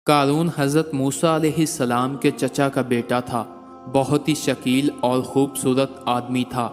قارون حضرت موسیٰ علیہ السلام کے چچا کا بیٹا تھا۔ بہت ہی شکیل اور خوبصورت آدمی تھا،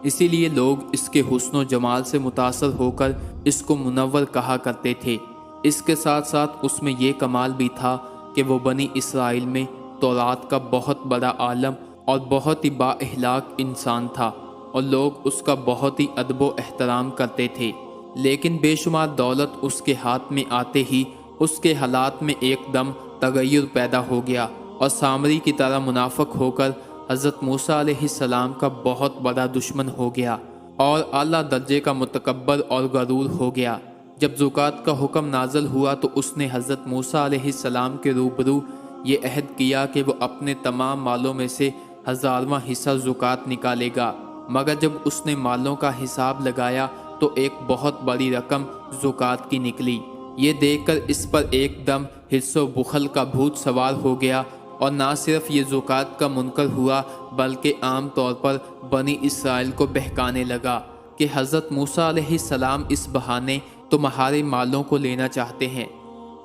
اسی لیے لوگ اس کے حسن و جمال سے متاثر ہو کر اس کو منور کہا کرتے تھے۔ اس کے ساتھ ساتھ اس میں یہ کمال بھی تھا کہ وہ بنی اسرائیل میں تورات کا بہت بڑا عالم اور بہت ہی با اخلاق انسان تھا، اور لوگ اس کا بہت ہی ادب و احترام کرتے تھے۔ لیکن بے شمار دولت اس کے ہاتھ میں آتے ہی اس کے حالات میں ایک دم تغیر پیدا ہو گیا، اور سامری کی طرح منافق ہو کر حضرت موسیٰ علیہ السلام کا بہت بڑا دشمن ہو گیا اور اعلیٰ درجے کا متکبر اور غرور ہو گیا۔ جب زکوٰۃ کا حکم نازل ہوا تو اس نے حضرت موسیٰ علیہ السلام کے روبرو یہ عہد کیا کہ وہ اپنے تمام مالوں میں سے 1000واں حصہ زکوٰۃ نکالے گا، مگر جب اس نے مالوں کا حساب لگایا تو ایک بہت بڑی رقم زکوٰۃ کی نکلی۔ یہ دیکھ کر اس پر ایک دم حرص و بخل کا بھوت سوار ہو گیا، اور نہ صرف یہ زکوٰۃ کا منکر ہوا بلکہ عام طور پر بنی اسرائیل کو بہکانے لگا کہ حضرت موسیٰ علیہ السلام اس بہانے تمہارے مالوں کو لینا چاہتے ہیں۔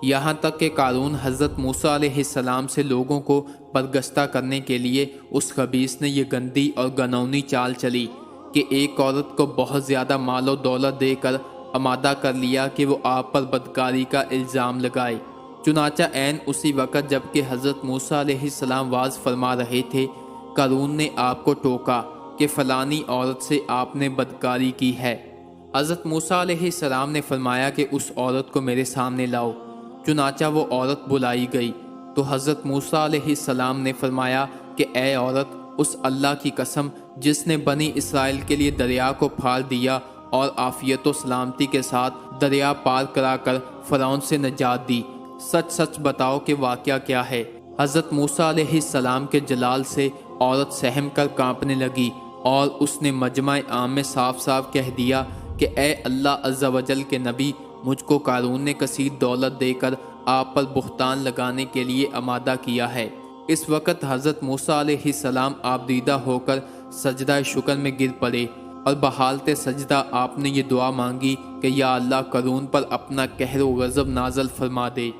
یہاں تک کہ قارون حضرت موسیٰ علیہ السلام سے لوگوں کو برگشتہ کرنے کے لیے اس خبیث نے یہ گندی اور گنونی چال چلی کہ ایک عورت کو بہت زیادہ مال و دولت دے کر آمادہ کر لیا کہ وہ آپ پر بدکاری کا الزام لگائے۔ چنانچہ عین اسی وقت جب کہ حضرت موسیٰ علیہ السلام واز فرما رہے تھے، قارون نے آپ کو ٹوکا کہ فلانی عورت سے آپ نے بدکاری کی ہے۔ حضرت موسیٰ علیہ السلام نے فرمایا کہ اس عورت کو میرے سامنے لاؤ۔ چنانچہ وہ عورت بلائی گئی تو حضرت موسیٰ علیہ السلام نے فرمایا کہ اے عورت، اس اللہ کی قسم جس نے بنی اسرائیل کے لیے دریا کو پھاڑ دیا اور عافیت و سلامتی کے ساتھ دریا پار کرا کر فرعون سے نجات دی، سچ سچ بتاؤ کہ واقعہ کیا ہے۔ حضرت موسیٰ علیہ السلام کے جلال سے عورت سہم کر کانپنے لگی، اور اس نے مجمع عام میں صاف صاف کہہ دیا کہ اے اللہ عز و جل کے نبی، مجھ کو قارون نے کثیر دولت دے کر آپ پر بہتان لگانے کے لیے آمادہ کیا ہے۔ اس وقت حضرت موسیٰ علیہ السلام آبدیدہ ہو کر سجدہ شکر میں گر پڑے، اور بحالت سجدہ آپ نے یہ دعا مانگی کہ یا اللہ، قارون پر اپنا قہر و غضب نازل فرما دے۔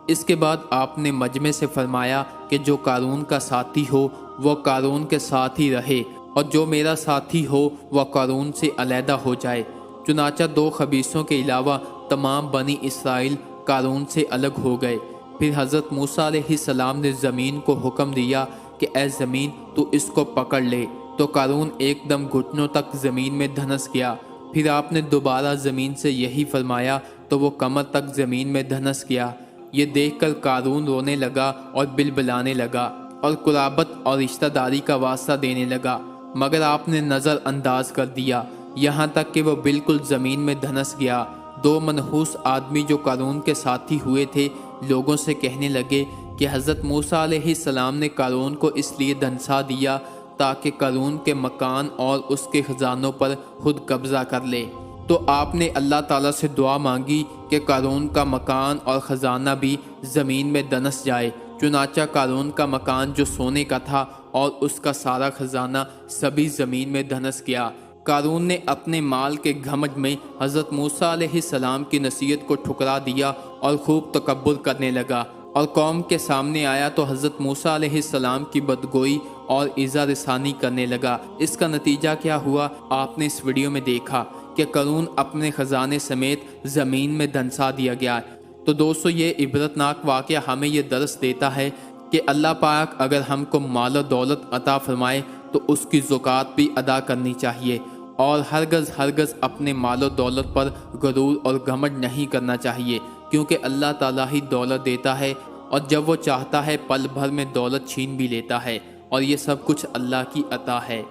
اس کے بعد آپ نے مجمع سے فرمایا کہ جو قارون کا ساتھی ہو وہ قارون کے ساتھ ہی رہے، اور جو میرا ساتھی ہو وہ قارون سے علیحدہ ہو جائے۔ چنانچہ 2 خبیثوں کے علاوہ تمام بنی اسرائیل قارون سے الگ ہو گئے۔ پھر حضرت موسیٰ علیہ السلام نے زمین کو حکم دیا کہ اے زمین، تو اس کو پکڑ لے، تو قارون ایک دم گھٹنوں تک زمین میں دھنس گیا۔ پھر آپ نے دوبارہ زمین سے یہی فرمایا تو وہ کمر تک زمین میں دھنس گیا۔ یہ دیکھ کر قارون رونے لگا اور بلبلانے لگا اور قرابت اور رشتہ داری کا واسطہ دینے لگا، مگر آپ نے نظر انداز کر دیا، یہاں تک کہ وہ بالکل زمین میں دھنس گیا۔ 2 منحوس آدمی جو قارون کے ساتھی ہوئے تھے لوگوں سے کہنے لگے کہ حضرت موسیٰ علیہ السلام نے قارون کو اس لیے دھنسا دیا تاکہ قارون کے مکان اور اس کے خزانوں پر خود قبضہ کر لے۔ تو آپ نے اللہ تعالیٰ سے دعا مانگی کہ قارون کا مکان اور خزانہ بھی زمین میں دنس جائے۔ چنانچہ قارون کا مکان جو سونے کا تھا اور اس کا سارا خزانہ سبھی زمین میں دھنس گیا۔ قارون نے اپنے مال کے گھمنڈ میں حضرت موسیٰ علیہ السلام کی نصیحت کو ٹھکرا دیا اور خوب تکبر کرنے لگا، اور قوم کے سامنے آیا تو حضرت موسیٰ علیہ السلام کی بدگوئی اور ایذا رسانی کرنے لگا۔ اس کا نتیجہ کیا ہوا آپ نے اس ویڈیو میں دیکھا کہ قارون اپنے خزانے سمیت زمین میں دھنسا دیا گیا۔ تو دوستو، یہ عبرتناک واقعہ ہمیں یہ درس دیتا ہے کہ اللہ پاک اگر ہم کو مال و دولت عطا فرمائے تو اس کی زکوٰۃ بھی ادا کرنی چاہیے، اور ہرگز اپنے مال و دولت پر غرور اور گھمنڈ نہیں کرنا چاہیے، کیونکہ اللہ تعالیٰ ہی دولت دیتا ہے، اور جب وہ چاہتا ہے پل بھر میں دولت چھین بھی لیتا ہے، اور یہ سب کچھ اللہ کی عطا ہے۔